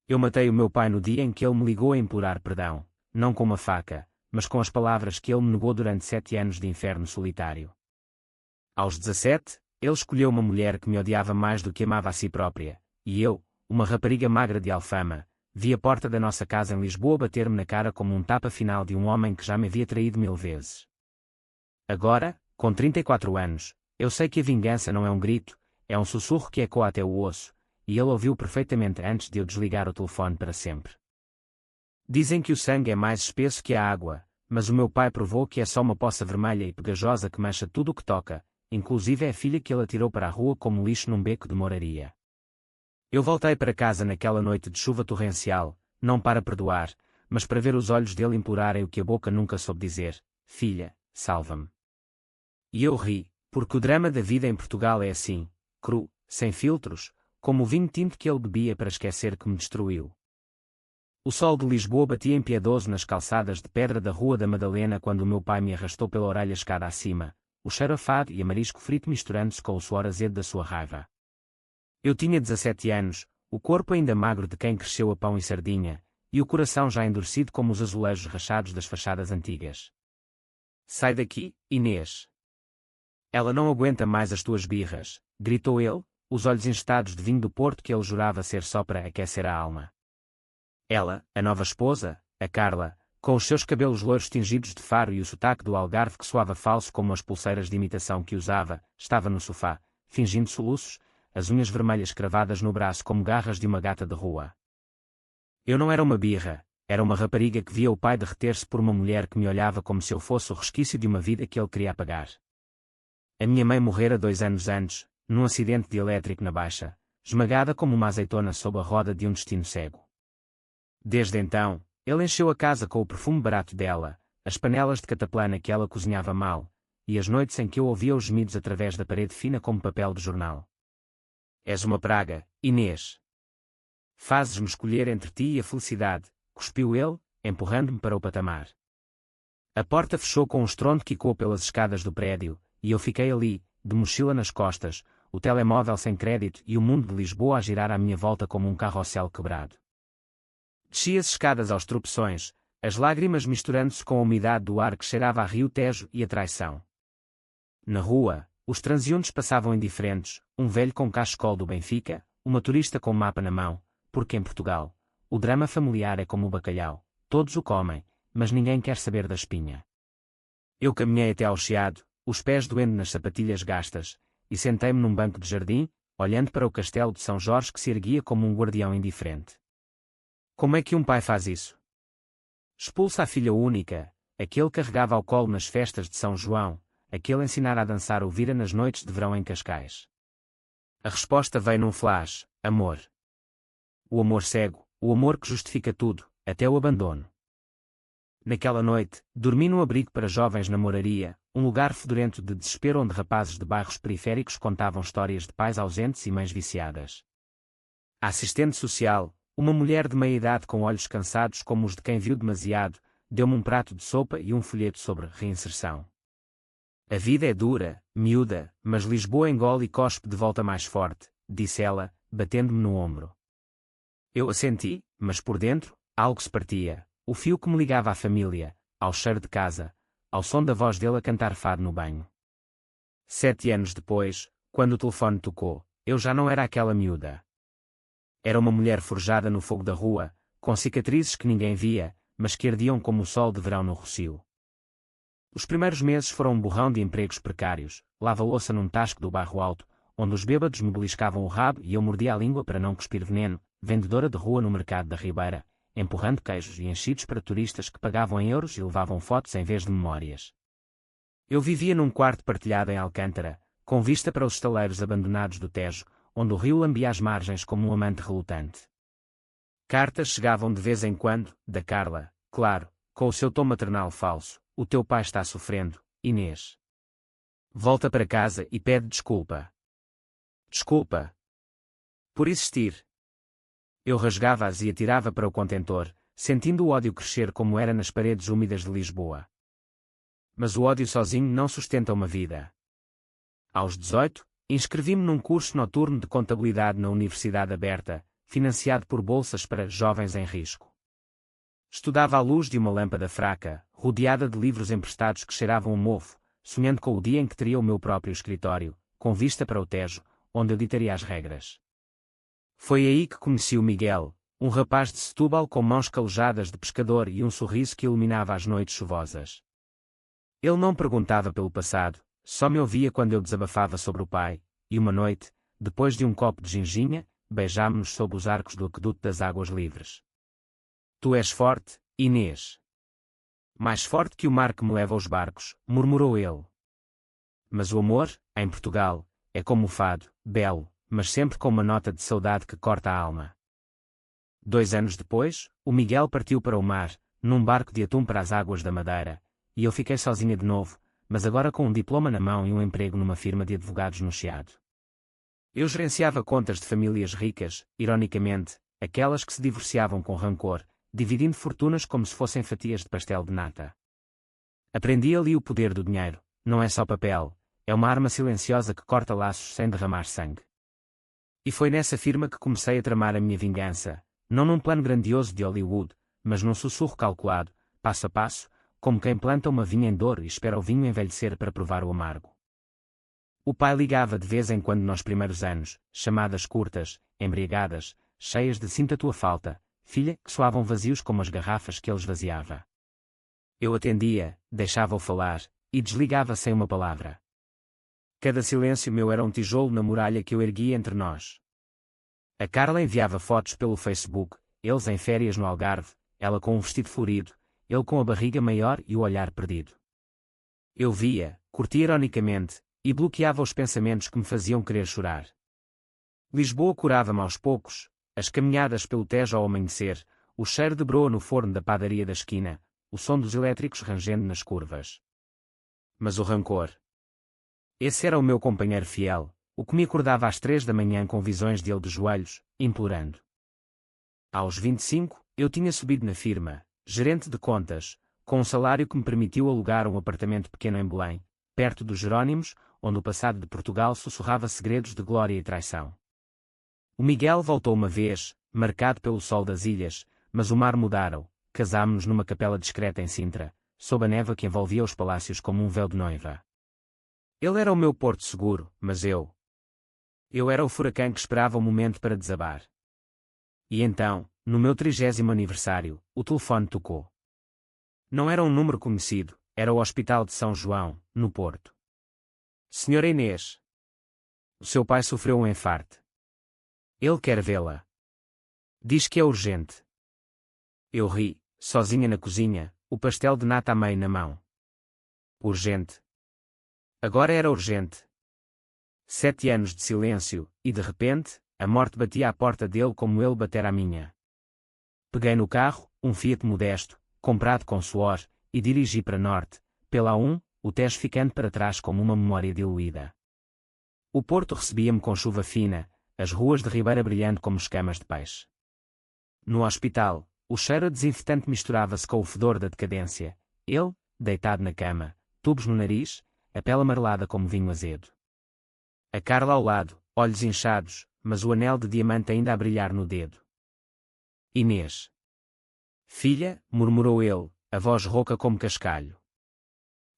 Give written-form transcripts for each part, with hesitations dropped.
Eu matei o meu pai no dia em que ele me ligou a implorar perdão, não com uma faca, mas com as palavras que ele me negou durante 7 anos de inferno solitário. Aos 17, ele escolheu uma mulher que me odiava mais do que amava a si própria, e eu, uma rapariga magra de Alfama, vi a porta da nossa casa em Lisboa bater-me na cara como um tapa final de um homem que já me havia traído 1000 vezes. Agora, com 34 anos, eu sei que a vingança não é um grito, é um sussurro que ecoa até o osso, e ele ouviu perfeitamente antes de eu desligar o telefone para sempre. Dizem que o sangue é mais espesso que a água, mas o meu pai provou que é só uma poça vermelha e pegajosa que mancha tudo o que toca, inclusive a filha que ele atirou para a rua como lixo num beco de moraria. Eu voltei para casa naquela noite de chuva torrencial, não para perdoar, mas para ver os olhos dele implorarem o que a boca nunca soube dizer: filha, salva-me. E eu ri, porque o drama da vida em Portugal é assim, cru, sem filtros, como o vinho tinto que ele bebia para esquecer que me destruiu. O sol de Lisboa batia impiedoso nas calçadas de pedra da Rua da Madalena quando o meu pai me arrastou pela orelha escada acima, o cheiro a fado e a marisco frito misturando-se com o suor azedo da sua raiva. Eu tinha 17 anos, o corpo ainda magro de quem cresceu a pão e sardinha, e o coração já endurecido como os azulejos rachados das fachadas antigas. Sai daqui, Inês. Ela não aguenta mais as tuas birras, gritou ele, os olhos enchetados de vinho do Porto que ele jurava ser só para aquecer a alma. Ela, a nova esposa, a Carla, com os seus cabelos loiros tingidos de faro e o sotaque do Algarve que soava falso como as pulseiras de imitação que usava, estava no sofá, fingindo soluços, as unhas vermelhas cravadas no braço como garras de uma gata de rua. Eu não era uma birra, era uma rapariga que via o pai derreter-se por uma mulher que me olhava como se eu fosse o resquício de uma vida que ele queria apagar. A minha mãe morrera 2 anos antes, num acidente de elétrico na Baixa, esmagada como uma azeitona sob a roda de um destino cego. Desde então, ele encheu a casa com o perfume barato dela, as panelas de cataplana que ela cozinhava mal, e as noites em que eu ouvia os gemidos através da parede fina como papel de jornal. És uma praga, Inês. Fazes-me escolher entre ti e a felicidade, cuspiu ele, empurrando-me para o patamar. A porta fechou com um estrondo que ecoou pelas escadas do prédio, e eu fiquei ali, de mochila nas costas, o telemóvel sem crédito e o mundo de Lisboa a girar à minha volta como um carrossel quebrado. Desci as escadas aos tropeções, as lágrimas misturando-se com a umidade do ar que cheirava a Rio Tejo e a traição. Na rua, os transeuntes passavam indiferentes, um velho com cachecol do Benfica, uma turista com mapa na mão, porque em Portugal, o drama familiar é como o bacalhau, todos o comem, mas ninguém quer saber da espinha. Eu caminhei até ao chiado, os pés doendo nas sapatilhas gastas, e sentei-me num banco de jardim, olhando para o castelo de São Jorge que se erguia como um guardião indiferente. Como é que um pai faz isso? Expulsa a filha única, aquele que carregava ao colo nas festas de São João, aquele ensinar a dançar o vira nas noites de verão em Cascais. A resposta veio num flash: amor. O amor cego, o amor que justifica tudo, até o abandono. Naquela noite, dormi num abrigo para jovens na Moraria, um lugar fedorento de desespero onde rapazes de bairros periféricos contavam histórias de pais ausentes e mães viciadas. A assistente social, uma mulher de meia-idade com olhos cansados como os de quem viu demasiado, deu-me um prato de sopa e um folheto sobre reinserção. A vida é dura, miúda, mas Lisboa engole e cospe de volta mais forte, disse ela, batendo-me no ombro. Eu assenti, mas por dentro, algo se partia, o fio que me ligava à família, ao cheiro de casa, ao som da voz dele a cantar fado no banho. 7 anos depois, quando o telefone tocou, eu já não era aquela miúda. Era uma mulher forjada no fogo da rua, com cicatrizes que ninguém via, mas que ardiam como o sol de verão no Rossio. Os primeiros meses foram um borrão de empregos precários, lava-louça num tasco do bairro alto, onde os bêbados me beliscavam o rabo e eu mordia a língua para não cuspir veneno, vendedora de rua no mercado da Ribeira, empurrando queijos e enchidos para turistas que pagavam em euros e levavam fotos em vez de memórias. Eu vivia num quarto partilhado em Alcântara, com vista para os estaleiros abandonados do Tejo, onde o rio lambia as margens como um amante relutante. Cartas chegavam de vez em quando, da Carla, claro, com o seu tom maternal falso: o teu pai está sofrendo, Inês. Volta para casa e pede desculpa. Desculpa. Por existir. Eu rasgava-as e atirava para o contentor, sentindo o ódio crescer como era nas paredes úmidas de Lisboa. Mas o ódio sozinho não sustenta uma vida. Aos 18, inscrevi-me num curso noturno de contabilidade na Universidade Aberta, financiado por bolsas para jovens em risco. Estudava à luz de uma lâmpada fraca, rodeada de livros emprestados que cheiravam a mofo, sonhando com o dia em que teria o meu próprio escritório, com vista para o Tejo, onde eu ditaria as regras. Foi aí que conheci o Miguel, um rapaz de Setúbal com mãos calejadas de pescador e um sorriso que iluminava as noites chuvosas. Ele não perguntava pelo passado, só me ouvia quando eu desabafava sobre o pai, e uma noite, depois de um copo de ginginha, beijámo-nos sob os arcos do aqueduto das águas livres. Tu és forte, Inês. Mais forte que o mar que me leva aos barcos, murmurou ele. Mas o amor, em Portugal, é como o fado, belo, mas sempre com uma nota de saudade que corta a alma. 2 anos depois, o Miguel partiu para o mar, num barco de atum para as águas da Madeira, e eu fiquei sozinha de novo, mas agora com um diploma na mão e um emprego numa firma de advogados no Chiado. Eu gerenciava contas de famílias ricas, ironicamente, aquelas que se divorciavam com rancor, dividindo fortunas como se fossem fatias de pastel de nata. Aprendi ali o poder do dinheiro, não é só papel, é uma arma silenciosa que corta laços sem derramar sangue. E foi nessa firma que comecei a tramar a minha vingança, não num plano grandioso de Hollywood, mas num sussurro calculado, passo a passo, como quem planta uma vinha em dor e espera o vinho envelhecer para provar o amargo. O pai ligava de vez em quando nos primeiros anos, chamadas curtas, embriagadas, cheias de sinto a tua falta, filha, que soavam vazios como as garrafas que ele esvaziava. Eu atendia, deixava-o falar, e desligava sem uma palavra. Cada silêncio meu era um tijolo na muralha que eu erguia entre nós. A Carla enviava fotos pelo Facebook, eles em férias no Algarve, ela com um vestido florido, ele com a barriga maior e o olhar perdido. Eu via, curtia ironicamente, e bloqueava os pensamentos que me faziam querer chorar. Lisboa curava-me aos poucos, as caminhadas pelo Tejo ao amanhecer, o cheiro de broa no forno da padaria da esquina, o som dos elétricos rangendo nas curvas. Mas o rancor. Esse era o meu companheiro fiel, o que me acordava às 3 da manhã com visões dele de joelhos, implorando. Aos 25, eu tinha subido na firma, gerente de contas, com um salário que me permitiu alugar um apartamento pequeno em Belém, perto dos Jerónimos, onde o passado de Portugal sussurrava segredos de glória e traição. O Miguel voltou uma vez, marcado pelo sol das ilhas, mas o mar mudara-o, casámo-nos numa capela discreta em Sintra, sob a névoa que envolvia os palácios como um véu de noiva. Ele era o meu porto seguro, mas eu era o furacão que esperava o momento para desabar. E então, no meu 30º aniversário, o telefone tocou. Não era um número conhecido, era o Hospital de São João, no Porto. Senhora Inês. O seu pai sofreu um infarte. Ele quer vê-la. Diz que é urgente. Eu ri, sozinha na cozinha, o pastel de nata a meio na mão. Urgente. Agora era urgente. 7 anos de silêncio, e de repente, a morte batia à porta dele como ele batera à minha. Peguei no carro, um Fiat modesto, comprado com suor, e dirigi para norte, pela A1, o Tejo ficando para trás como uma memória diluída. O Porto recebia-me com chuva fina, as ruas de Ribeira brilhando como escamas de peixe. No hospital, o cheiro desinfetante misturava-se com o fedor da decadência, ele, deitado na cama, tubos no nariz, a pele amarelada como vinho azedo. A Carla ao lado, olhos inchados, mas o anel de diamante ainda a brilhar no dedo. Inês. Filha, murmurou ele, a voz rouca como cascalho.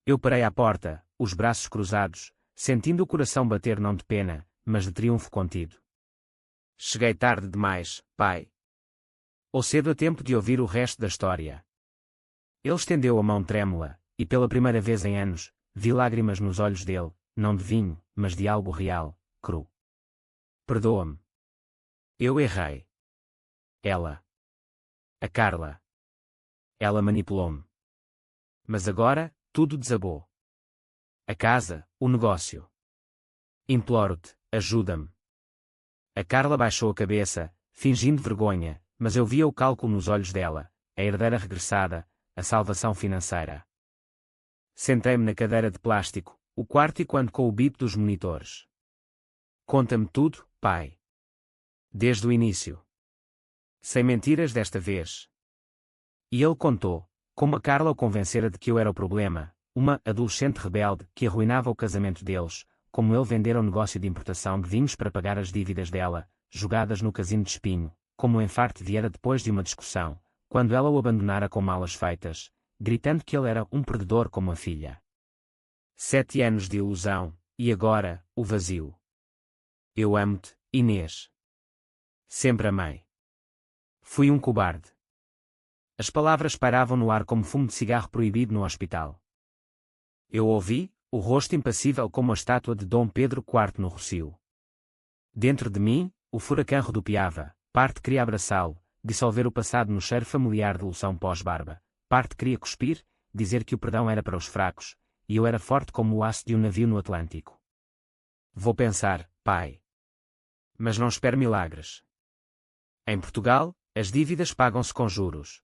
Eu parei à porta, os braços cruzados, sentindo o coração bater não de pena, mas de triunfo contido. Cheguei tarde demais, pai. Ou cedo a tempo de ouvir o resto da história. Ele estendeu a mão trêmula, e pela primeira vez em anos, vi lágrimas nos olhos dele, não de vinho, mas de algo real, cru. Perdoa-me. Eu errei. Ela. A Carla. Ela manipulou-me. Mas agora, tudo desabou. A casa, o negócio. Imploro-te, ajuda-me. A Carla baixou a cabeça, fingindo vergonha, mas eu via o cálculo nos olhos dela, a herdeira regressada, a salvação financeira. Sentei-me na cadeira de plástico, o quarto e quando com o bip dos monitores. Conta-me tudo, pai. Desde o início. Sem mentiras desta vez. E ele contou, como a Carla o convencera de que eu era o problema, uma adolescente rebelde que arruinava o casamento deles, como ele vendera o negócio de importação de vinhos para pagar as dívidas dela, jogadas no casino de Espinho, como o enfarte viera depois de uma discussão, quando ela o abandonara com malas feitas, gritando que ele era um perdedor como a filha. 7 anos de ilusão, e agora, o vazio. Eu amo-te, Inês. Sempre amei. Fui um cobarde. As palavras pairavam no ar como fumo de cigarro proibido no hospital. Eu ouvi, o rosto impassível como a estátua de Dom Pedro IV no Rossio. Dentro de mim, o furacão rodopiava, parte queria abraçá-lo, dissolver o passado no cheiro familiar de loção pós-barba, parte queria cuspir, dizer que o perdão era para os fracos, e eu era forte como o aço de um navio no Atlântico. Vou pensar, pai. Mas não espero milagres. Em Portugal, as dívidas pagam-se com juros.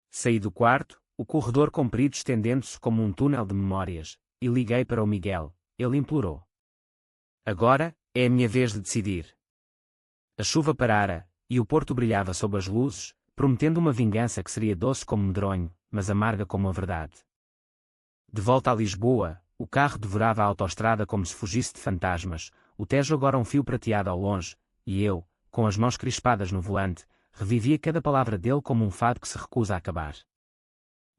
Saí do quarto, o corredor comprido estendendo-se como um túnel de memórias, e liguei para o Miguel. Ele implorou. Agora, é a minha vez de decidir. A chuva parara, e o porto brilhava sob as luzes, prometendo uma vingança que seria doce como medronho, mas amarga como a verdade. De volta a Lisboa, o carro devorava a autoestrada como se fugisse de fantasmas, o Tejo agora um fio prateado ao longe, e eu, com as mãos crispadas no volante, revivia cada palavra dele como um fado que se recusa a acabar.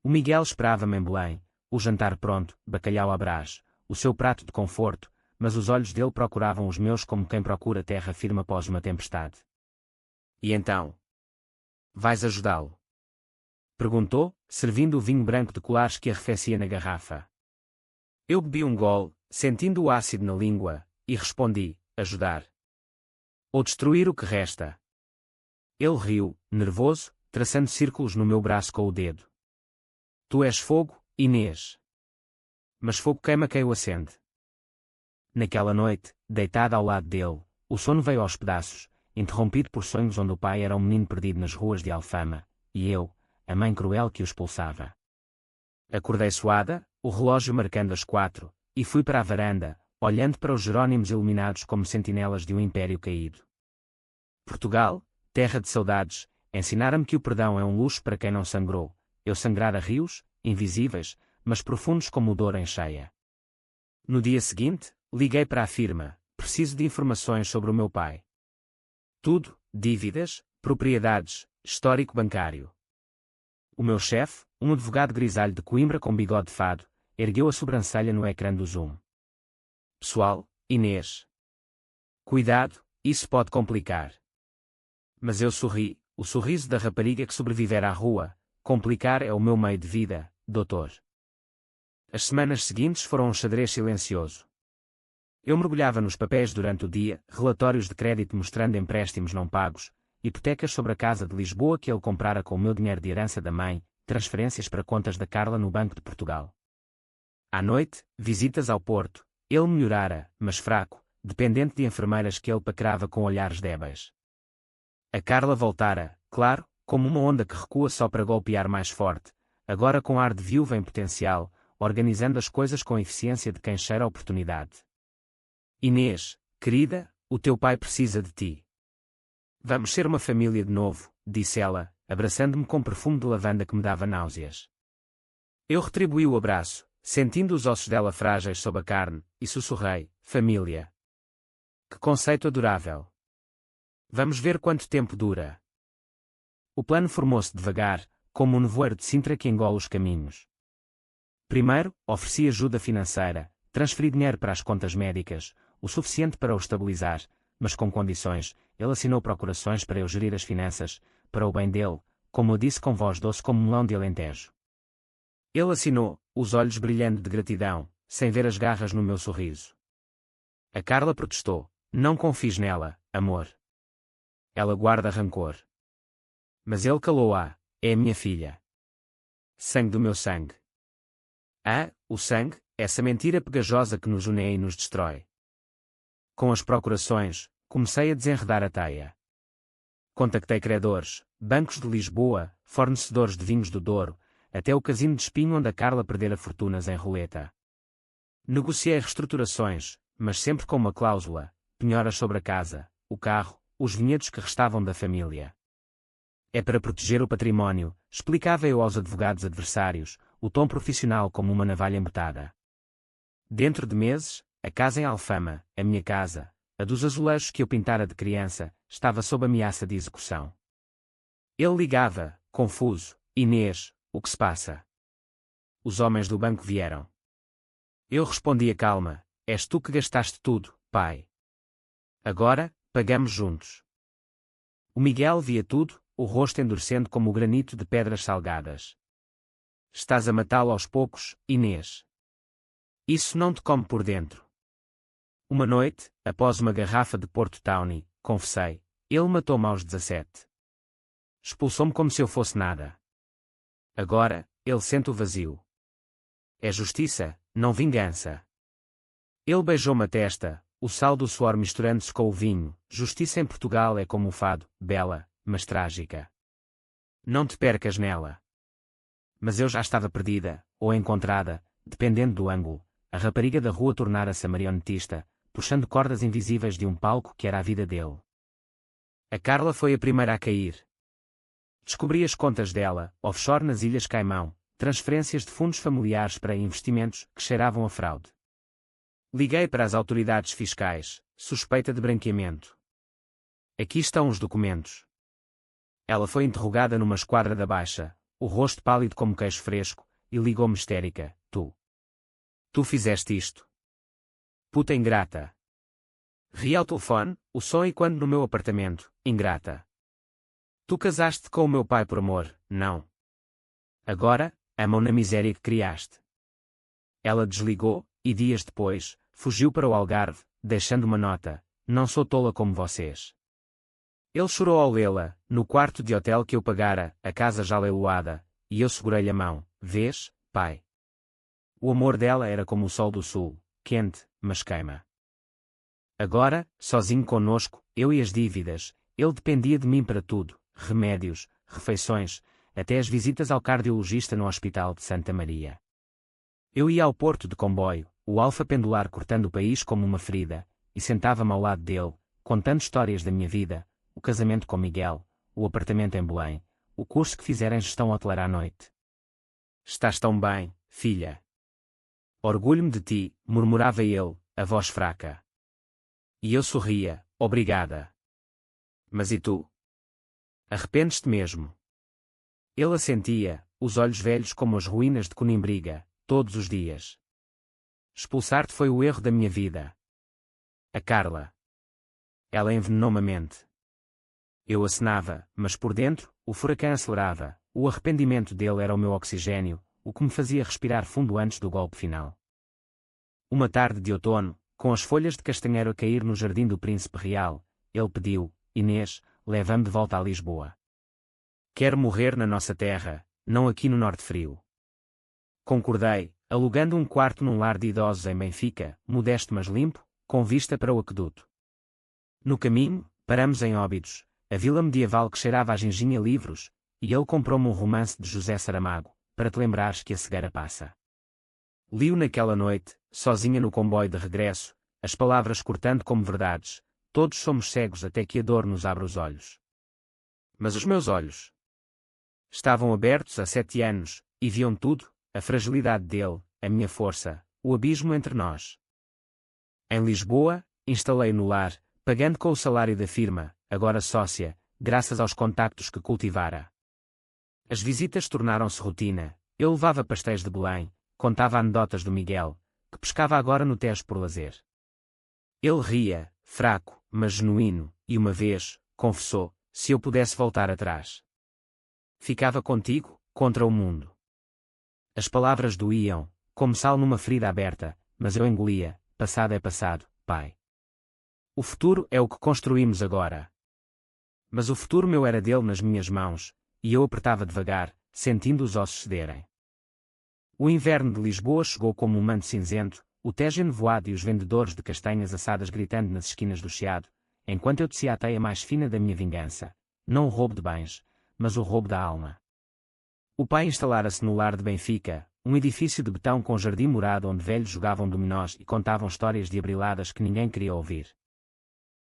O Miguel esperava-me em Belém, o jantar pronto, bacalhau à brás, o seu prato de conforto, mas os olhos dele procuravam os meus como quem procura terra firme após uma tempestade. E então? Vais ajudá-lo? Perguntou, servindo o vinho branco de colares que arrefecia na garrafa. Eu bebi um gole, sentindo o ácido na língua, e respondi, ajudar. Ou destruir o que resta. Ele riu, nervoso, traçando círculos no meu braço com o dedo. Tu és fogo, Inês. Mas fogo queima quem o acende. Naquela noite, deitada ao lado dele, o sono veio aos pedaços, interrompido por sonhos onde o pai era um menino perdido nas ruas de Alfama, e eu, a mãe cruel que o expulsava. Acordei suada, o relógio marcando as 4, e fui para a varanda, olhando para os Jerónimos iluminados como sentinelas de um império caído. Portugal, terra de saudades, ensinara-me que o perdão é um luxo para quem não sangrou. Eu sangrara rios, invisíveis, mas profundos como o Douro em cheia. No dia seguinte, liguei para a firma, preciso de informações sobre o meu pai. Tudo, dívidas, propriedades, histórico bancário. O meu chefe, um advogado grisalho de Coimbra com bigode de fado, ergueu a sobrancelha no ecrã do Zoom. Pessoal, Inês. Cuidado, isso pode complicar. Mas eu sorri, o sorriso da rapariga que sobrevivera à rua. Complicar é o meu meio de vida, doutor. As semanas seguintes foram um xadrez silencioso. Eu mergulhava nos papéis durante o dia, relatórios de crédito mostrando empréstimos não pagos, hipotecas sobre a casa de Lisboa que ele comprara com o meu dinheiro de herança da mãe, transferências para contas da Carla no Banco de Portugal. À noite, visitas ao Porto. Ele melhorara, mas fraco, dependente de enfermeiras que ele paquerava com olhares débeis. A Carla voltara, claro, como uma onda que recua só para golpear mais forte, agora com ar de viúva em potencial, organizando as coisas com a eficiência de quem cheira a oportunidade. Inês, querida, o teu pai precisa de ti. Vamos ser uma família de novo, disse ela, abraçando-me com perfume de lavanda que me dava náuseas. Eu retribuí o abraço, sentindo os ossos dela frágeis sob a carne, e sussurrei, família. Que conceito adorável. Vamos ver quanto tempo dura. O plano formou-se devagar, como um nevoeiro de Sintra que engole os caminhos. Primeiro, ofereci ajuda financeira, transferi dinheiro para as contas médicas, o suficiente para o estabilizar, mas com condições. Ele assinou procurações para eu gerir as finanças, para o bem dele, como eu disse com voz doce como melão de Alentejo. Ele assinou, os olhos brilhando de gratidão, sem ver as garras no meu sorriso. A Carla protestou, não confies nela, amor. Ela guarda rancor. Mas ele calou-a, é a minha filha. Sangue do meu sangue. Ah, o sangue, essa mentira pegajosa que nos une e nos destrói. Com as procurações, comecei a desenredar a teia. Contactei credores, bancos de Lisboa, fornecedores de vinhos do Douro, até o casino de Espinho onde a Carla perdera fortunas em roleta. Negociei reestruturações, mas sempre com uma cláusula, penhoras sobre a casa, o carro, os vinhedos que restavam da família. É para proteger o património, explicava eu aos advogados adversários, o tom profissional como uma navalha embetada. Dentro de meses, a casa em Alfama, a minha casa, a dos azulejos que eu pintara de criança, estava sob ameaça de execução. Ele ligava, confuso: Inês, o que se passa? Os homens do banco vieram. Eu respondia calma: és tu que gastaste tudo, pai. Agora, pagamos juntos. O Miguel via tudo, o rosto endurecendo como o granito de pedras salgadas. Estás a matá-lo aos poucos, Inês. Isso não te come por dentro. Uma noite, após uma garrafa de Porto Tawny, confessei, ele matou-me aos 17. Expulsou-me como se eu fosse nada. Agora, ele sente o vazio. É justiça, não vingança. Ele beijou-me a testa, o sal do suor misturando-se com o vinho. Justiça em Portugal é como o fado, bela, mas trágica. Não te percas nela. Mas eu já estava perdida, ou encontrada, dependendo do ângulo. A rapariga da rua tornara-se a marionetista, puxando cordas invisíveis de um palco que era a vida dele. A Carla foi a primeira a cair. Descobri as contas dela, offshore nas Ilhas Caimão, transferências de fundos familiares para investimentos que cheiravam a fraude. Liguei para as autoridades fiscais, suspeita de branqueamento. Aqui estão os documentos. Ela foi interrogada numa esquadra da Baixa, o rosto pálido como queijo fresco, e ligou-me histérica: Tu fizeste isto. Puta ingrata. Ri ao telefone, o som ecoando no meu apartamento: ingrata. Tu casaste com o meu pai por amor, não. Agora, amam na miséria que criaste. Ela desligou, e dias depois, fugiu para o Algarve, deixando uma nota: não sou tola como vocês. Ele chorou ao lê-la, no quarto de hotel que eu pagara, a casa já leiloada, e eu segurei-lhe a mão: vês, pai? O amor dela era como o sol do sul, quente, mas queima. Agora, sozinho conosco, eu e as dívidas, ele dependia de mim para tudo: remédios, refeições, até as visitas ao cardiologista no Hospital de Santa Maria. Eu ia ao porto de comboio, o alfa pendular cortando o país como uma ferida, e sentava-me ao lado dele, contando histórias da minha vida: o casamento com Miguel, o apartamento em Belém, o curso que fizera em gestão hoteleira à noite. Estás tão bem, filha. Orgulho-me de ti, murmurava ele, a voz fraca. E eu sorria: obrigada. Mas e tu? Arrependes-te mesmo? Ele assentia, os olhos velhos como as ruínas de Conimbriga, todos os dias. Expulsar-te foi o erro da minha vida. A Carla. Ela envenenou-me a mente. Eu acenava, mas por dentro, o furacão acelerava. O arrependimento dele era o meu oxigênio, o que me fazia respirar fundo antes do golpe final. Uma tarde de outono, com as folhas de castanheiro a cair no jardim do Príncipe Real, ele pediu: Inês, leva-me de volta a Lisboa. Quero morrer na nossa terra, não aqui no Norte Frio. Concordei, alugando um quarto num lar de idosos em Benfica, modesto mas limpo, com vista para o aqueduto. No caminho, paramos em Óbidos, a vila medieval que cheirava a ginginha livros, e ele comprou-me um romance de José Saramago, para te lembrares que a cegueira passa. Li-o naquela noite, sozinha no comboio de regresso, as palavras cortando como verdades: todos somos cegos até que a dor nos abra os olhos. Mas os meus olhos estavam abertos há 7 anos, e viam tudo: a fragilidade dele, a minha força, o abismo entre nós. Em Lisboa, instalei no lar, pagando com o salário da firma, agora sócia, graças aos contactos que cultivara. As visitas tornaram-se rotina. Eu levava pastéis de Belém, contava anedotas do Miguel, que pescava agora no Tejo por lazer. Ele ria, fraco, mas genuíno, e uma vez, confessou: se eu pudesse voltar atrás, ficava contigo, contra o mundo. As palavras doíam, como sal numa ferida aberta, mas eu engolia: passado é passado, pai. O futuro é o que construímos agora. Mas o futuro meu era dele nas minhas mãos, e eu apertava devagar, sentindo os ossos cederem. O inverno de Lisboa chegou como um manto cinzento, o Tejo enevoado e os vendedores de castanhas assadas gritando nas esquinas do Chiado, enquanto eu tecia a teia mais fina da minha vingança: não o roubo de bens, mas o roubo da alma. O pai instalara-se no lar de Benfica, um edifício de betão com jardim morado onde velhos jogavam dominós e contavam histórias de abriladas que ninguém queria ouvir.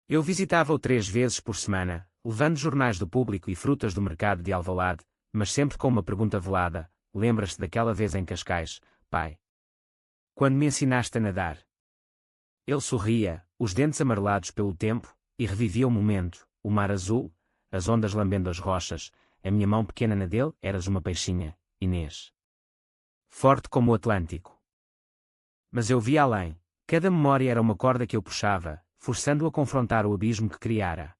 Eu visitava-o 3 vezes por semana, levando jornais do Público e frutas do mercado de Alvalade, mas sempre com uma pergunta velada: lembras-te daquela vez em Cascais, pai? Quando me ensinaste a nadar? Ele sorria, os dentes amarelados pelo tempo, e revivia o momento, o mar azul, as ondas lambendo as rochas, a minha mão pequena na dele, eras uma peixinha, Inês. Forte como o Atlântico. Mas eu via além, cada memória era uma corda que eu puxava, forçando-o a confrontar o abismo que criara.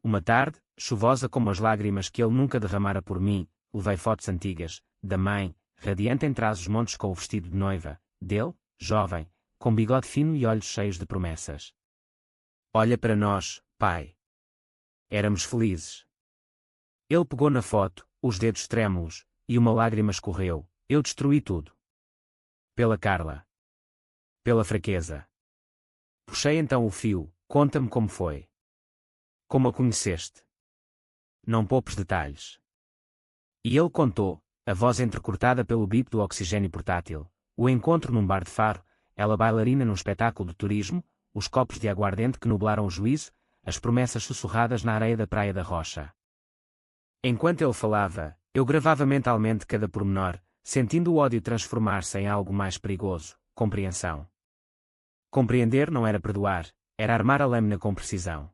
Uma tarde, chuvosa como as lágrimas que ele nunca derramara por mim, levei fotos antigas, da mãe, radiante em trás os montes com o vestido de noiva, dele, jovem, com bigode fino e olhos cheios de promessas. Olha para nós, pai. Éramos felizes. Ele pegou na foto, os dedos trêmulos, e uma lágrima escorreu. Eu destruí tudo. Pela Carla. Pela fraqueza. Puxei então o fio, conta-me como foi. Como a conheceste? Não poupes detalhes. E ele contou, a voz entrecortada pelo bip do oxigênio portátil, o encontro num bar de Faro, ela bailarina num espetáculo de turismo, os copos de aguardente que nublaram o juízo, as promessas sussurradas na areia da Praia da Rocha. Enquanto ele falava, eu gravava mentalmente cada pormenor, sentindo o ódio transformar-se em algo mais perigoso, compreensão. Compreender não era perdoar, era armar a lâmina com precisão.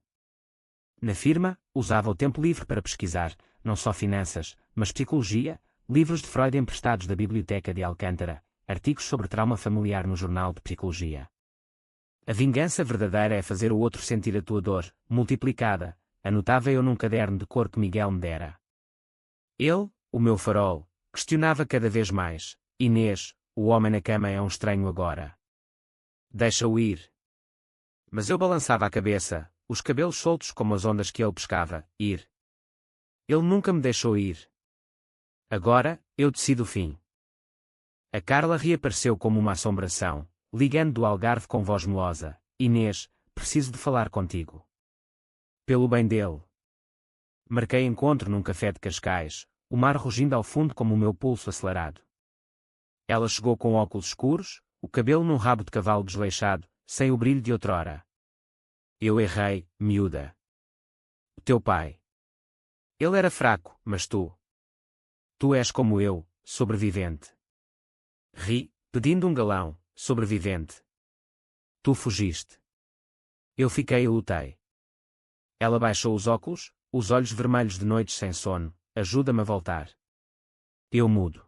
Na firma, usava o tempo livre para pesquisar, não só finanças, mas psicologia, livros de Freud emprestados da Biblioteca de Alcântara, artigos sobre trauma familiar no Jornal de Psicologia. A vingança verdadeira é fazer o outro sentir a tua dor, multiplicada, anotava eu num caderno de cor que Miguel me dera. Ele, o meu farol, questionava cada vez mais, Inês, o homem na cama é um estranho agora. Deixa-o ir. Mas eu balançava a cabeça, os cabelos soltos como as ondas que ele pescava, ir. Ele nunca me deixou ir. Agora, eu decido o fim. A Carla reapareceu como uma assombração, ligando do Algarve com voz melosa, Inês, preciso de falar contigo. Pelo bem dele. Marquei encontro num café de Cascais, o mar rugindo ao fundo como o meu pulso acelerado. Ela chegou com óculos escuros, o cabelo num rabo de cavalo desleixado, sem o brilho de outrora. Eu errei, miúda. O teu pai. Ele era fraco, mas tu. Tu és como eu, sobrevivente. Ri, pedindo um galão, sobrevivente. Tu fugiste. Eu fiquei e lutei. Ela baixou os óculos, os olhos vermelhos de noites sem sono, ajuda-me a voltar. Eu mudo.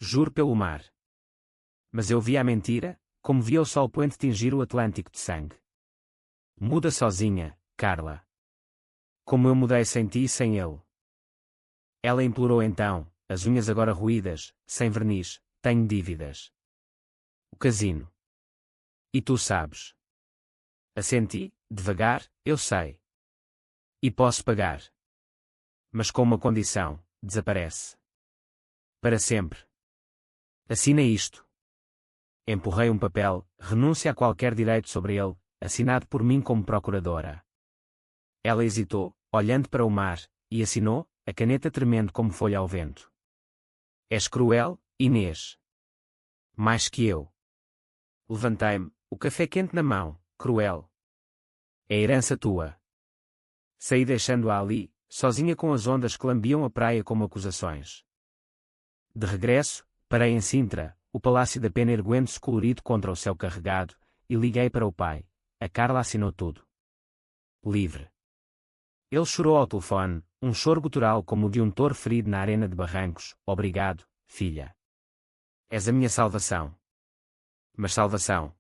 Juro pelo mar. Mas eu via a mentira, como via o sol poente tingir o Atlântico de sangue. Muda sozinha, Carla. Como eu mudei sem ti e sem ele. Ela implorou então, as unhas agora roídas, sem verniz, tenho dívidas. O casino. E tu sabes. Assenti, devagar, eu sei. E posso pagar. Mas com uma condição, desaparece. Para sempre. Assina isto. Empurrei um papel, renúncia a qualquer direito sobre ele, assinado por mim como procuradora. Ela hesitou, olhando para o mar, e assinou, a caneta tremendo como folha ao vento. És cruel, Inês. Mais que eu. Levantei-me, o café quente na mão, cruel. É herança tua. Saí deixando-a ali, sozinha com as ondas que lambiam a praia como acusações. De regresso, parei em Sintra, o Palácio da Pena erguendo-se colorido contra o céu carregado, e liguei para o pai. A Carla assinou tudo. Livre. Ele chorou ao telefone, um choro gutural como o de um touro ferido na arena de Barrancos. Obrigado, filha. És a minha salvação. Mas salvação.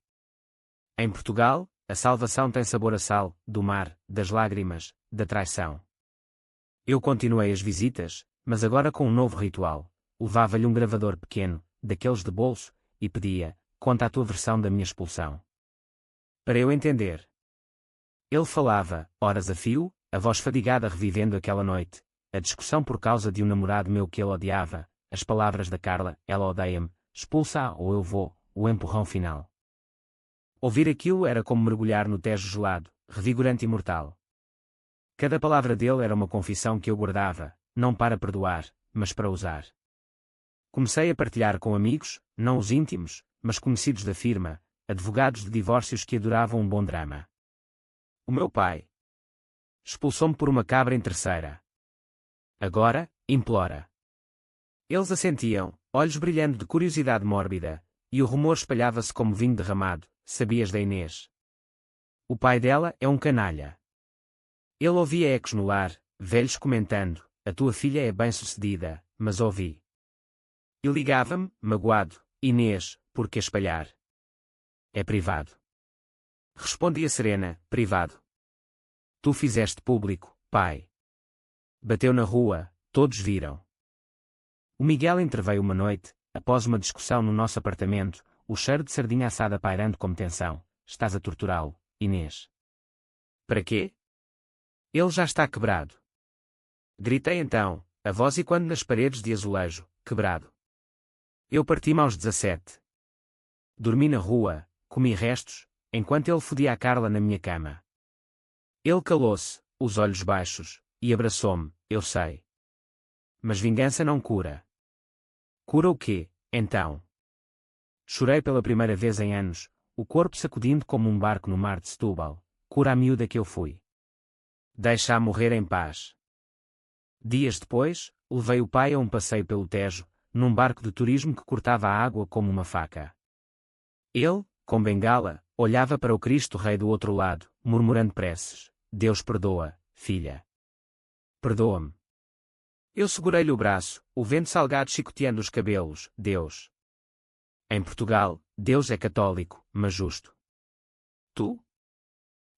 Em Portugal, a salvação tem sabor a sal, do mar, das lágrimas, da traição. Eu continuei as visitas, mas agora com um novo ritual. Levava-lhe um gravador pequeno, daqueles de bolso, e pedia, conta a tua versão da minha expulsão. Para eu entender. Ele falava, horas a fio, a voz fadigada revivendo aquela noite, a discussão por causa de um namorado meu que ele odiava, as palavras da Carla, ela odeia-me, expulsa-a ou eu vou, o empurrão final. Ouvir aquilo era como mergulhar no Tejo gelado, revigorante e mortal. Cada palavra dele era uma confissão que eu guardava, não para perdoar, mas para usar. Comecei a partilhar com amigos, não os íntimos, mas conhecidos da firma, advogados de divórcios que adoravam um bom drama. O meu pai expulsou-me por uma cabra em terceira. Agora, implora. Eles assentiam, olhos brilhando de curiosidade mórbida, e o rumor espalhava-se como vinho derramado, sabias da Inês? O pai dela é um canalha. Ele ouvia ecos no lar, velhos comentando, a tua filha é bem-sucedida, mas ouvi. E ligava-me, magoado, Inês, por que espalhar? É privado. Respondia Serena, privado. Tu fizeste público, pai. Bateu na rua, todos viram. O Miguel interveio uma noite, após uma discussão no nosso apartamento, o cheiro de sardinha assada pairando como tensão. Estás a torturá-lo, Inês. Para quê? Ele já está quebrado. Gritei então, a voz ecoando nas paredes de azulejo, quebrado. Eu parti-me aos 17. Dormi na rua, comi restos, enquanto ele fodia a Carla na minha cama. Ele calou-se, os olhos baixos, e abraçou-me, eu sei. Mas vingança não cura. Cura o quê, então? Chorei pela primeira vez em anos, o corpo sacudindo como um barco no mar de Setúbal. Cura a miúda que eu fui. Deixa-a morrer em paz. Dias depois, levei o pai a um passeio pelo Tejo, num barco de turismo que cortava a água como uma faca. Ele, com bengala, olhava para o Cristo Rei do outro lado, murmurando preces. Deus perdoa, filha. Perdoa-me. Eu segurei-lhe o braço, o vento salgado chicoteando os cabelos. Deus. Em Portugal, Deus é católico, mas justo. Tu?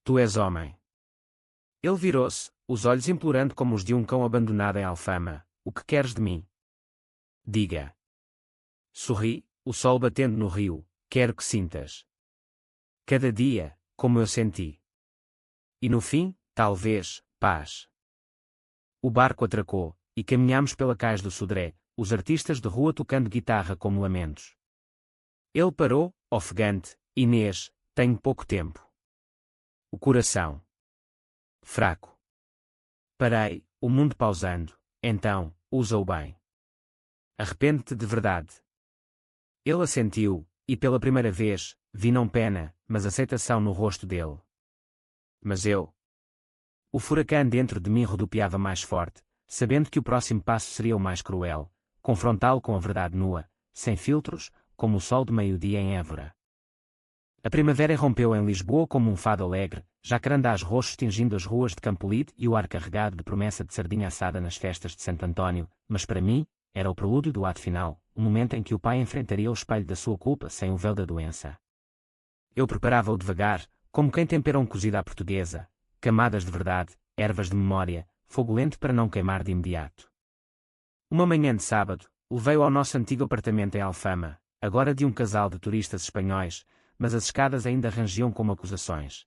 Tu és homem. Ele virou-se, os olhos implorando como os de um cão abandonado em Alfama. O que queres de mim? Diga. Sorri, o sol batendo no rio. Quero que sintas. Cada dia, como eu senti. E no fim, talvez, paz. O barco atracou, e caminhámos pela cais do Sodré, os artistas de rua tocando guitarra como lamentos. Ele parou, ofegante, Inês, tenho pouco tempo. O coração. Fraco. Parei, o mundo pausando, então, usa-o bem. Arrepende-te de verdade. Ele assentiu, e pela primeira vez, vi não pena, mas aceitação no rosto dele. Mas eu. O furacão dentro de mim rodopiava mais forte, sabendo que o próximo passo seria o mais cruel, confrontá-lo com a verdade nua, sem filtros, como o sol de meio-dia em Évora. A primavera irrompeu em Lisboa como um fado alegre, jacarandás roxos tingindo as ruas de Campolide e o ar carregado de promessa de sardinha assada nas festas de Santo António, mas para mim, era o prelúdio do ato final, o momento em que o pai enfrentaria o espelho da sua culpa sem o véu da doença. Eu preparava-o devagar, como quem tempera um cozido à portuguesa, camadas de verdade, ervas de memória, fogo lento para não queimar de imediato. Uma manhã de sábado, levei-o ao nosso antigo apartamento em Alfama, agora de um casal de turistas espanhóis, mas as escadas ainda rangiam como acusações.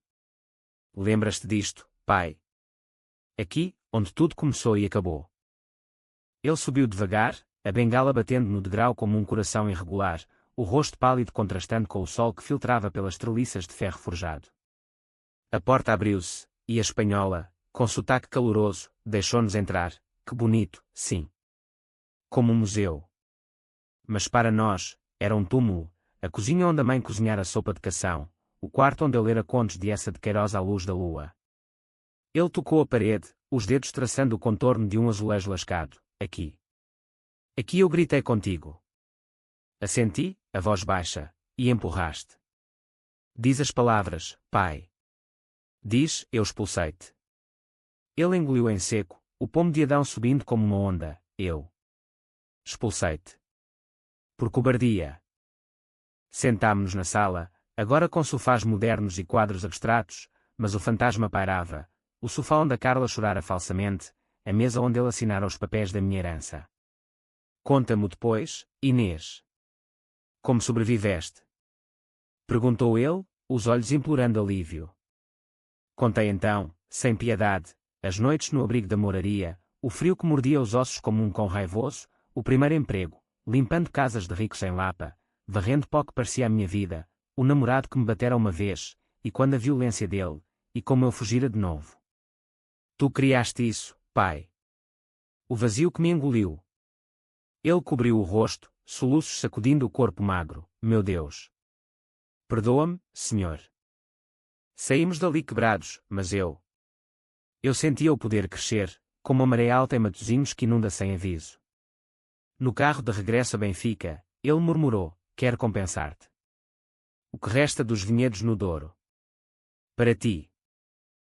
Lembras-te disto, pai? Aqui, onde tudo começou e acabou. Ele subiu devagar, a bengala batendo no degrau como um coração irregular, o rosto pálido contrastando com o sol que filtrava pelas treliças de ferro forjado. A porta abriu-se, e a espanhola, com sotaque caloroso, deixou-nos entrar. Que bonito, sim. Como um museu. Mas para nós, era um túmulo, a cozinha onde a mãe cozinhara sopa de cação, o quarto onde eu lera contos de Essa de Queiroz à luz da lua. Ele tocou a parede, os dedos traçando o contorno de um azulejo lascado. Aqui. Aqui eu gritei contigo. Assenti, a voz baixa, e empurraste. Diz as palavras, pai. Diz, eu expulsei-te. Ele engoliu em seco, o pomo de Adão subindo como uma onda, eu. Expulsei-te. Por cobardia. Sentámo-nos na sala, agora com sofás modernos e quadros abstratos, mas o fantasma pairava, o sofá onde a Carla chorara falsamente, a mesa onde ele assinara os papéis da minha herança. Conta-me depois, Inês. Como sobreviveste? Perguntou ele, os olhos implorando alívio. Contei então, sem piedade, as noites no abrigo da moraria, o frio que mordia os ossos como um cão raivoso, o primeiro emprego, limpando casas de ricos em Lapa, varrendo pó que parecia a minha vida, o namorado que me batera uma vez, e quando a violência dele, e como eu fugira de novo. Tu criaste isso, pai. O vazio que me engoliu. Ele cobriu o rosto, soluços sacudindo o corpo magro. Meu Deus. Perdoa-me, senhor. Saímos dali quebrados, mas eu. Eu sentia o poder crescer, como a maré alta em Matosinhos que inunda sem aviso. No carro de regresso a Benfica, ele murmurou, quero compensar-te. o que resta dos vinhedos no Douro. Para ti.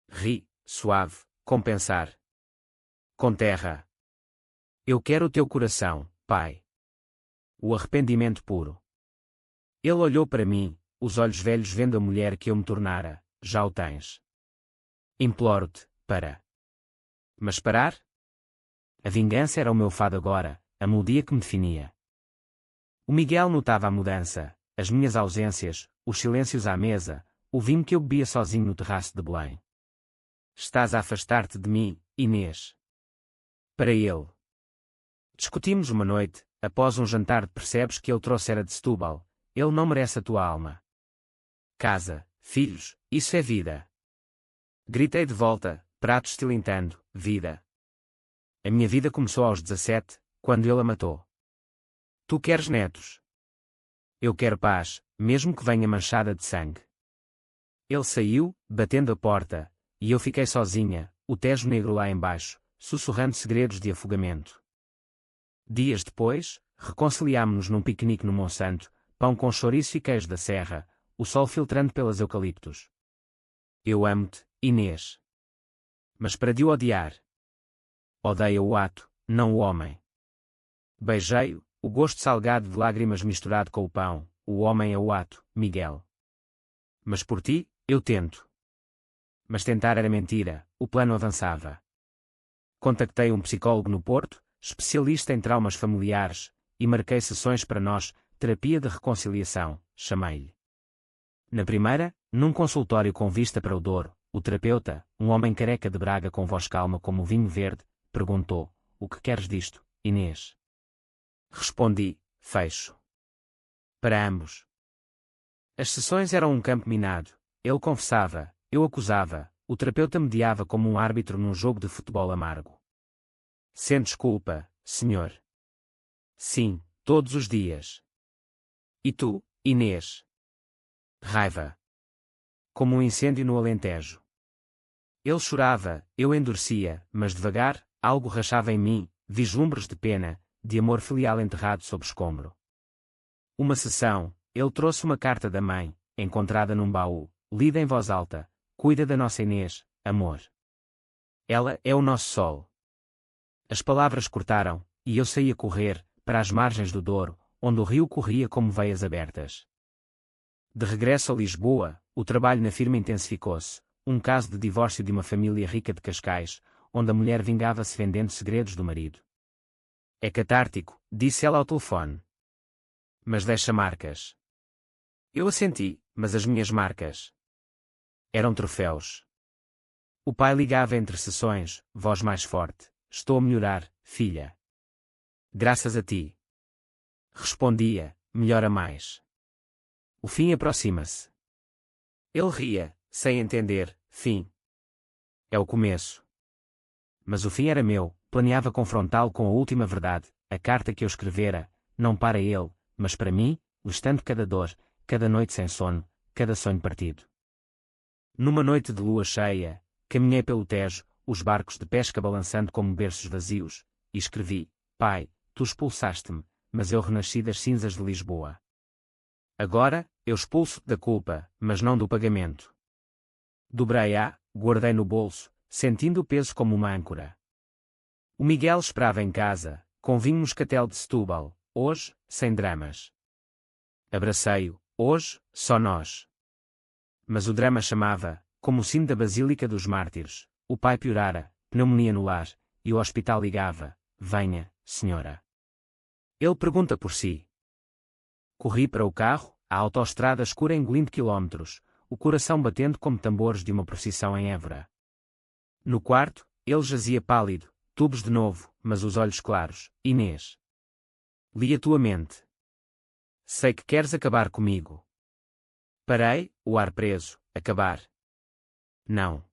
Ri, suave, compensar. Com terra. Eu quero o teu coração, pai. O arrependimento puro. Ele olhou para mim, os olhos velhos vendo a mulher que eu me tornara. Já o tens. Imploro-te, para. Mas parar? A vingança era o meu fado agora, a melodia que me definia. O Miguel notava a mudança, as minhas ausências, os silêncios à mesa, o vinho que eu bebia sozinho no terraço de Belém. Estás a afastar-te de mim, Inês. Para ele. Discutimos uma noite, após um jantar percebes que ele trouxera de Setúbal. Ele não merece a tua alma. Casa, filhos, isso é vida. Gritei de volta, pratos tilintando, vida. A minha vida começou aos 17, quando ele a matou. Tu queres netos. Eu quero paz, mesmo que venha manchada de sangue. Ele saiu, batendo a porta, e eu fiquei sozinha, o Tejo Negro lá embaixo, sussurrando segredos de afogamento. Dias depois, reconciliámo-nos num piquenique no Monsanto, pão com chouriço e queijo da serra, o sol filtrando pelas eucaliptos. Eu amo-te, Inês. Mas para de o odiar. Odeia o ato, não o homem. Beijei-o, o gosto salgado de lágrimas misturado com o pão, o homem é o ato, Miguel. Mas por ti, eu tento. Mas tentar era mentira, o plano avançava. Contactei um psicólogo no Porto, especialista em traumas familiares, e marquei sessões para nós, terapia de reconciliação, chamei-lhe. Na primeira, num consultório com vista para o Douro, o terapeuta, um homem careca de Braga com voz calma como o vinho verde, perguntou: o que queres disto, Inês? Respondi: fecho. Para ambos. As sessões eram um campo minado, ele confessava, eu acusava, o terapeuta mediava como um árbitro num jogo de futebol amargo. Sentes culpa, senhor? Sim, todos os dias. E tu, Inês? Raiva. Como um incêndio no Alentejo. Ele chorava, eu endurecia, mas devagar, algo rachava em mim, vislumbres de pena, de amor filial enterrado sob escombro. Uma sessão, ele trouxe uma carta da mãe, encontrada num baú, lida em voz alta: cuida da nossa Inês, amor. Ela é o nosso sol. As palavras cortaram, e eu saí a correr, para as margens do Douro, onde o rio corria como veias abertas. De regresso a Lisboa, o trabalho na firma intensificou-se, um caso de divórcio de uma família rica de Cascais, onde a mulher vingava-se vendendo segredos do marido. É catártico, disse ela ao telefone. Mas deixa marcas. Eu assenti, mas as minhas marcas eram troféus. O pai ligava entre sessões, voz mais forte: estou a melhorar, filha. Graças a ti. Respondia: melhora mais. O fim aproxima-se. Ele ria, sem entender: fim. É o começo. Mas o fim era meu, planeava confrontá-lo com a última verdade, a carta que eu escrevera, não para ele, mas para mim, listando cada dor, cada noite sem sono, cada sonho partido. Numa noite de lua cheia, caminhei pelo Tejo, os barcos de pesca balançando como berços vazios, e escrevi: pai, tu expulsaste-me, mas eu renasci das cinzas de Lisboa. Agora, eu expulso-te da culpa, mas não do pagamento. Dobrei-a, guardei no bolso, sentindo o peso como uma âncora. O Miguel esperava em casa, com vinho moscatel de Setúbal, hoje, sem dramas. Abracei-o, hoje, só nós. Mas o drama chamava, como o sino da Basílica dos Mártires, o pai piorara, pneumonia no lar, e o hospital ligava: venha, senhora. Ele pergunta por si. Corri para o carro, a autoestrada escura engolindo quilómetros, o coração batendo como tambores de uma procissão em Évora. No quarto, ele jazia pálido, tubos de novo, mas os olhos claros: Inês. Li a tua mente. Sei que queres acabar comigo. Parei, o ar preso: acabar. Não.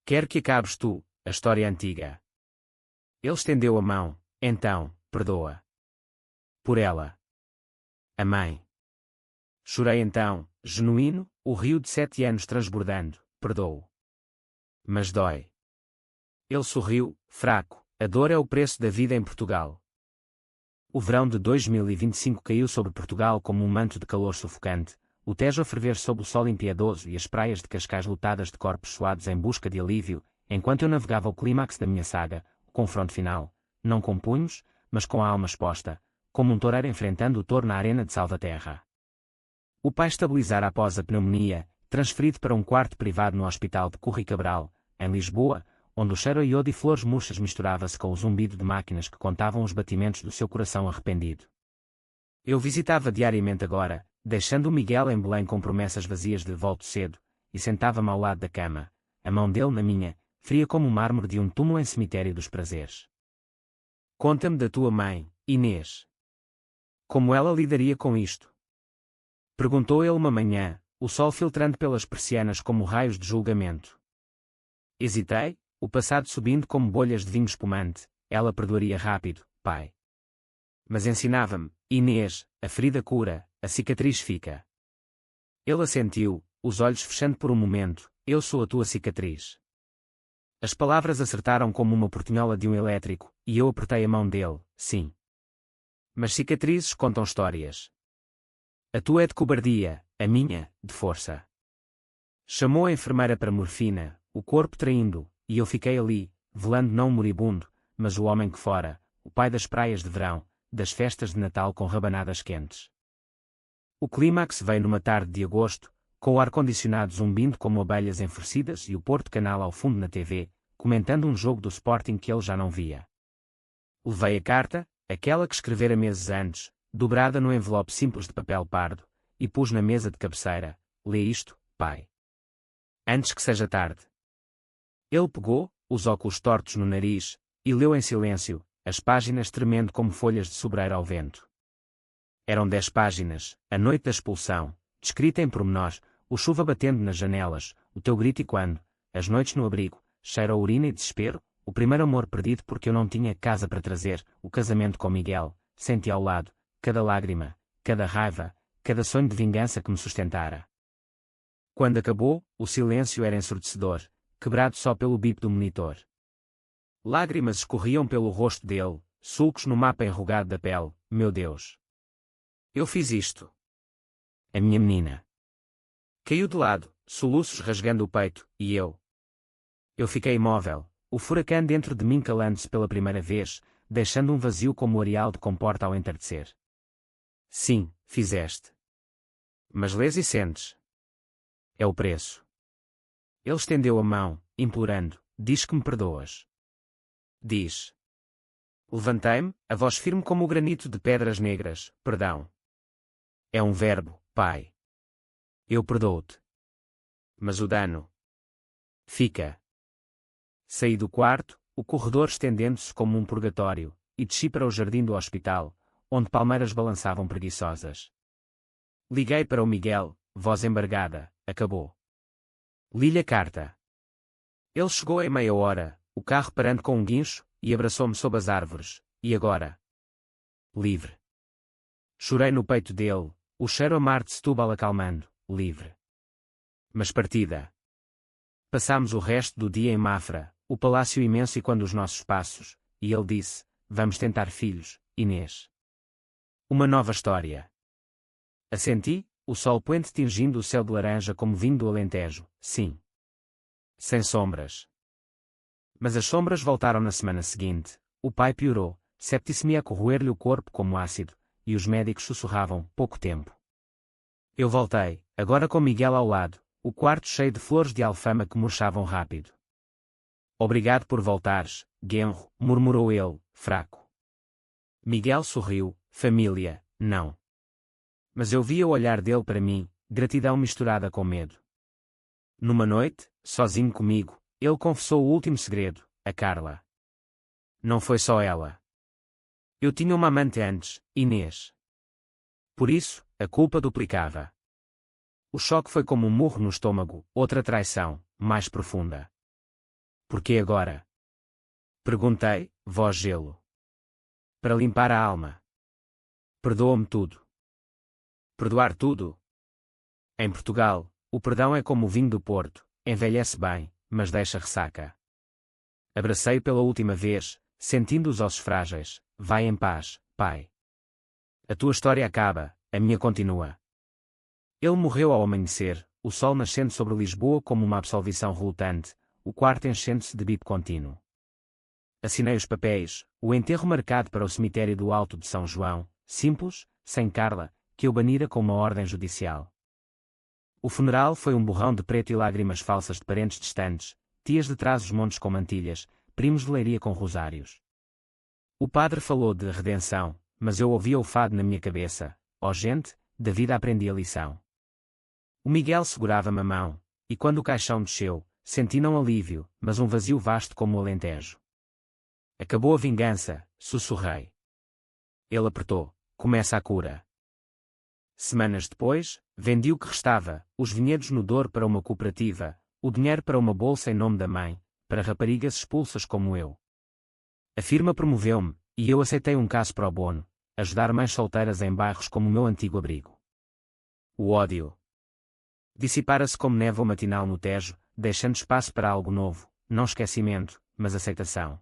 Quero que acabes tu, a história antiga. Ele estendeu a mão: então, perdoa. Por ela. A mãe. Chorei então, genuíno, o rio de 7 anos transbordando: perdoo. Mas dói. Ele sorriu, fraco: a dor é o preço da vida em Portugal. O verão de 2025 caiu sobre Portugal como um manto de calor sufocante, o Tejo a ferver sob o sol impiedoso e as praias de Cascais lotadas de corpos suados em busca de alívio, enquanto eu navegava o clímax da minha saga, o confronto final, não com punhos, mas com a alma exposta, como um toureiro enfrentando o touro na arena de Salvaterra. O pai estabilizara após a pneumonia, transferido para um quarto privado no Hospital de Curri Cabral, em Lisboa, onde o cheiro a iodo e flores murchas misturava-se com o zumbido de máquinas que contavam os batimentos do seu coração arrependido. Eu visitava diariamente agora, deixando o Miguel em Belém com promessas vazias de volto cedo, e sentava-me ao lado da cama, a mão dele na minha, fria como o mármore de um túmulo em cemitério dos prazeres. Conta-me da tua mãe, Inês. Como ela lidaria com isto? Perguntou ele uma manhã, o sol filtrando pelas persianas como raios de julgamento. Hesitei, o passado subindo como bolhas de vinho espumante. Ela perdoaria rápido, pai. Mas ensinava-me, Inês, a ferida cura, a cicatriz fica. Ele assentiu, os olhos fechando por um momento, eu sou a tua cicatriz. As palavras acertaram como uma portinhola de um elétrico, e eu apertei a mão dele, sim. Mas cicatrizes contam histórias. A tua é de cobardia, a minha, de força. Chamou a enfermeira para morfina, o corpo traindo, e eu fiquei ali, velando não o moribundo, mas o homem que fora, o pai das praias de verão, das festas de Natal com rabanadas quentes. O clímax veio numa tarde de agosto, com o ar-condicionado zumbindo como abelhas enfurecidas e o Porto Canal ao fundo na TV, comentando um jogo do Sporting que ele já não via. Levei a carta, aquela que escrevera meses antes, dobrada no envelope simples de papel pardo, e pus na mesa de cabeceira. Lê isto, pai. Antes que seja tarde. Ele pegou, os óculos tortos no nariz, e leu em silêncio, as páginas tremendo como folhas de sobreiro ao vento. Eram 10 páginas, a noite da expulsão, descrita em pormenor, o chuva batendo nas janelas, o teu grito e quando, as noites no abrigo, cheiro a urina e desespero, o primeiro amor perdido porque eu não tinha casa para trazer, o casamento com Miguel, senti ao lado, cada lágrima, cada raiva, cada sonho de vingança que me sustentara. Quando acabou, o silêncio era ensurdecedor, quebrado só pelo bip do monitor. Lágrimas escorriam pelo rosto dele, sulcos no mapa enrugado da pele, meu Deus. Eu fiz isto. A minha menina. Caiu de lado, soluços rasgando o peito, e eu. Eu fiquei imóvel, o furacão dentro de mim calando-se pela primeira vez, deixando um vazio como o areal de comporta ao entardecer. Sim, fizeste. Mas lês e sentes. É o preço. Ele estendeu a mão, implorando, diz que me perdoas. Diz. Levantei-me, a voz firme como o granito de pedras negras, perdão. É um verbo, pai. Eu perdoo-te. Mas o dano. Fica. Saí do quarto, o corredor estendendo-se como um purgatório, e desci para o jardim do hospital, onde palmeiras balançavam preguiçosas. Liguei para o Miguel, voz embargada, acabou. Li-lhe a carta. Ele chegou em meia hora, o carro parando com um guincho, e abraçou-me sob as árvores, e agora? Livre. Chorei no peito dele, o cheiro a mar de Setúbal acalmando, livre. Mas partida. Passámos o resto do dia em Mafra, o palácio imenso e quando os nossos passos, e ele disse, vamos tentar filhos, Inês. Uma nova história. Assenti, o sol poente tingindo o céu de laranja como vindo do Alentejo, sim. Sem sombras. Mas as sombras voltaram na semana seguinte, o pai piorou, septicemia a corroer-lhe o corpo como ácido, e os médicos sussurravam, pouco tempo. Eu voltei, agora com Miguel ao lado, o quarto cheio de flores de alfama que murchavam rápido. Obrigado por voltares, Genro, murmurou ele, fraco. Miguel sorriu, família, não. Mas eu via o olhar dele para mim, gratidão misturada com medo. Numa noite, sozinho comigo, ele confessou o último segredo, a Carla. Não foi só ela. Eu tinha uma amante antes, Inês. Por isso, a culpa duplicava. O choque foi como um murro no estômago, outra traição, mais profunda. Por que agora? Perguntei, voz gelo. Para limpar a alma. Perdoa-me tudo. Perdoar tudo? Em Portugal, o perdão é como o vinho do Porto, envelhece bem, mas deixa ressaca. Abracei pela última vez, sentindo os ossos frágeis, vai em paz, pai. A tua história acaba, a minha continua. Ele morreu ao amanhecer, o sol nascendo sobre Lisboa como uma absolvição relutante, o quarto enchendo-se de bip contínuo. Assinei os papéis, o enterro marcado para o cemitério do Alto de São João, simples, sem Carla, que eu banira com uma ordem judicial. O funeral foi um borrão de preto e lágrimas falsas de parentes distantes, tias de Trás-os-Montes com mantilhas, primos de Leiria com rosários. O padre falou de redenção, mas eu ouvia o fado na minha cabeça. Ó gente, da vida aprendi a lição. O Miguel segurava-me a mão, e quando o caixão desceu, senti não alívio, mas um vazio vasto como o Alentejo. Acabou a vingança, sussurrei. Ele apertou. Começa a cura. Semanas depois, vendi o que restava, os vinhedos no Douro para uma cooperativa, o dinheiro para uma bolsa em nome da mãe, para raparigas expulsas como eu. A firma promoveu-me, e eu aceitei um caso pro bono, ajudar mães solteiras em bairros como o meu antigo abrigo. O ódio dissipara-se como névoa matinal no Tejo, deixando espaço para algo novo, não esquecimento, mas aceitação.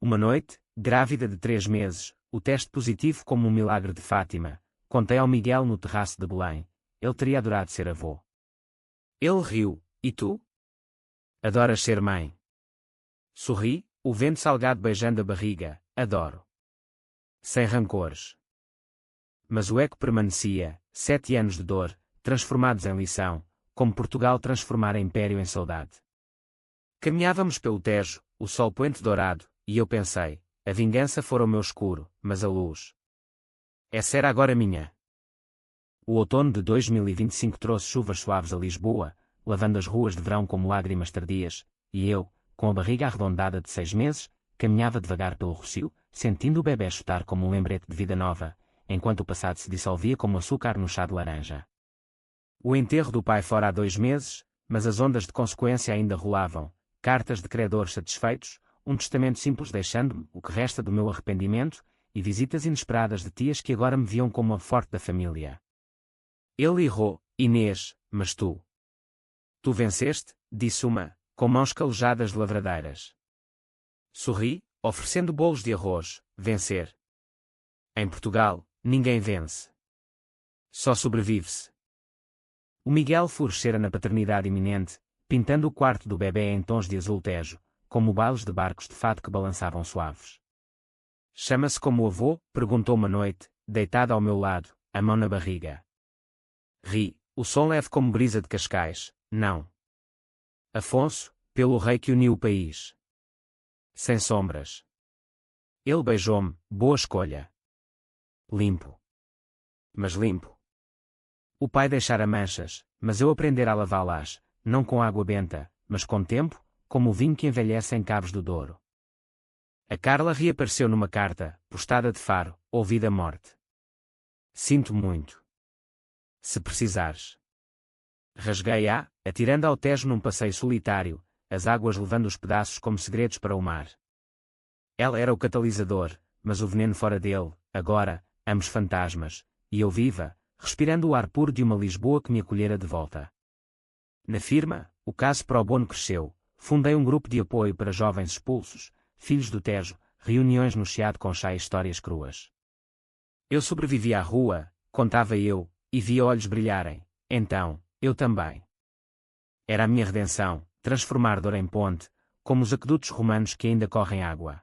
Uma noite, grávida de 3 meses, o teste positivo como um milagre de Fátima, contei ao Miguel no terraço de Belém, ele teria adorado ser avô. Ele riu, e tu? Adoras ser mãe? Sorri, o vento salgado beijando a barriga, adoro. Sem rancores. Mas o eco permanecia, 7 anos de dor, transformados em lição, como Portugal transformara império em saudade. Caminhávamos pelo Tejo, o sol poente dourado, e eu pensei, a vingança fora o meu escuro, mas a luz. Essa era agora minha. O outono de 2025 trouxe chuvas suaves a Lisboa, lavando as ruas de verão como lágrimas tardias, e eu, com a barriga arredondada de 6 meses, caminhava devagar pelo rocio, sentindo o bebé chutar como um lembrete de vida nova, enquanto o passado se dissolvia como açúcar no chá de laranja. O enterro do pai fora há 2 meses, mas as ondas de consequência ainda rolavam, cartas de credores satisfeitos, um testamento simples deixando-me o que resta do meu arrependimento, e visitas inesperadas de tias que agora me viam como a forte da família. Ele errou, Inês, mas tu. Tu venceste, disse uma, com mãos calejadas de lavradeiras. Sorri, oferecendo bolos de arroz, vencer. Em Portugal, ninguém vence. Só sobrevive-se. O Miguel florescera na paternidade iminente, pintando o quarto do bebê em tons de azul tejo, como bailes de barcos de fado que balançavam suaves. Chama-se como avô? Perguntou uma noite, deitada ao meu lado, a mão na barriga. Ri, o som leve como brisa de Cascais, não. Afonso, pelo rei que uniu o país. Sem sombras. Ele beijou-me, boa escolha. Limpo. Mas limpo. O pai deixara manchas, mas eu aprender a lavá-las, não com água benta, mas com tempo, como o vinho que envelhece em Cabos do Douro. A Carla reapareceu numa carta, postada de Faro, ouvida a morte. Sinto muito. Se precisares. Rasguei-a, atirando ao Tejo num passeio solitário, as águas levando os pedaços como segredos para o mar. Ela era o catalisador, mas o veneno fora dele, agora, ambos fantasmas, e eu viva, respirando o ar puro de uma Lisboa que me acolhera de volta. Na firma, o caso pro bono cresceu, fundei um grupo de apoio para jovens expulsos, filhos do Tejo, reuniões no Chiado com chá e histórias cruas. Eu sobrevivi à rua, contava eu, e via olhos brilharem, então, eu também. Era a minha redenção, transformar dor em ponte, como os aquedutos romanos que ainda correm água.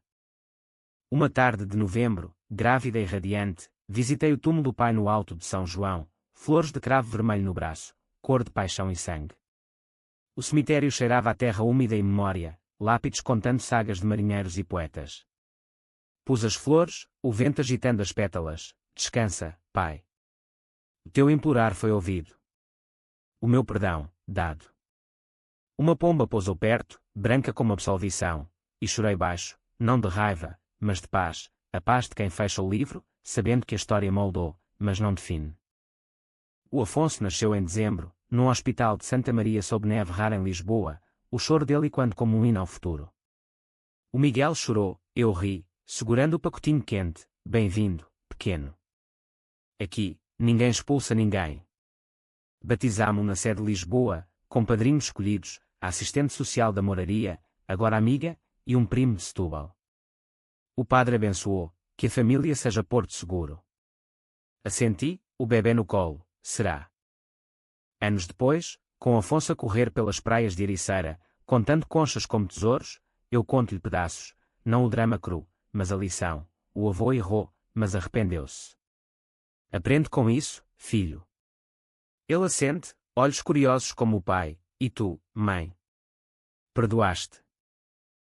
Uma tarde de novembro, grávida e radiante, visitei o túmulo do pai no Alto de São João, flores de cravo vermelho no braço, cor de paixão e sangue. O cemitério cheirava a terra úmida e memória, lápides contando sagas de marinheiros e poetas. Pus as flores, o vento agitando as pétalas. Descansa, pai. O teu implorar foi ouvido. O meu perdão, dado. Uma pomba pousou perto, branca como absolvição, e chorei baixo, não de raiva, mas de paz, a paz de quem fecha o livro, sabendo que a história moldou, mas não define. O Afonso nasceu em dezembro, num hospital de Santa Maria sob neve rara em Lisboa, o choro dele quando como um hino ao futuro. O Miguel chorou, eu ri, segurando o pacotinho quente, bem-vindo, pequeno. Aqui, ninguém expulsa ninguém. Batizámo-o na sede de Lisboa, com padrinhos escolhidos, a assistente social da moraria, agora amiga, e um primo de Setúbal. O padre abençoou, que a família seja porto seguro. Assenti, o bebê no colo, será. Anos depois, com Afonso a correr pelas praias de Ericeira, contando conchas como tesouros, eu conto-lhe pedaços, não o drama cru, mas a lição. O avô errou, mas arrependeu-se. Aprende com isso, filho. Ele assente, olhos curiosos como o pai. E tu, mãe? Perdoaste?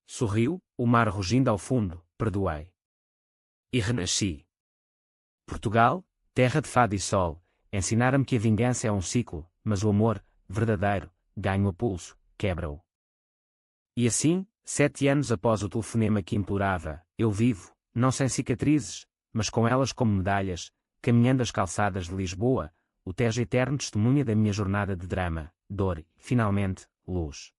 Sorriu, o mar rugindo ao fundo. Perdoei. E renasci. Portugal, terra de fado e sol, ensinaram-me que a vingança é um ciclo, mas o amor, verdadeiro, ganha o pulso, quebra-o. E assim, 7 anos após o telefonema que implorava, eu vivo, não sem cicatrizes, mas com elas como medalhas, caminhando as calçadas de Lisboa, o Tejo eterno testemunha da minha jornada de drama, dor e, finalmente, luz.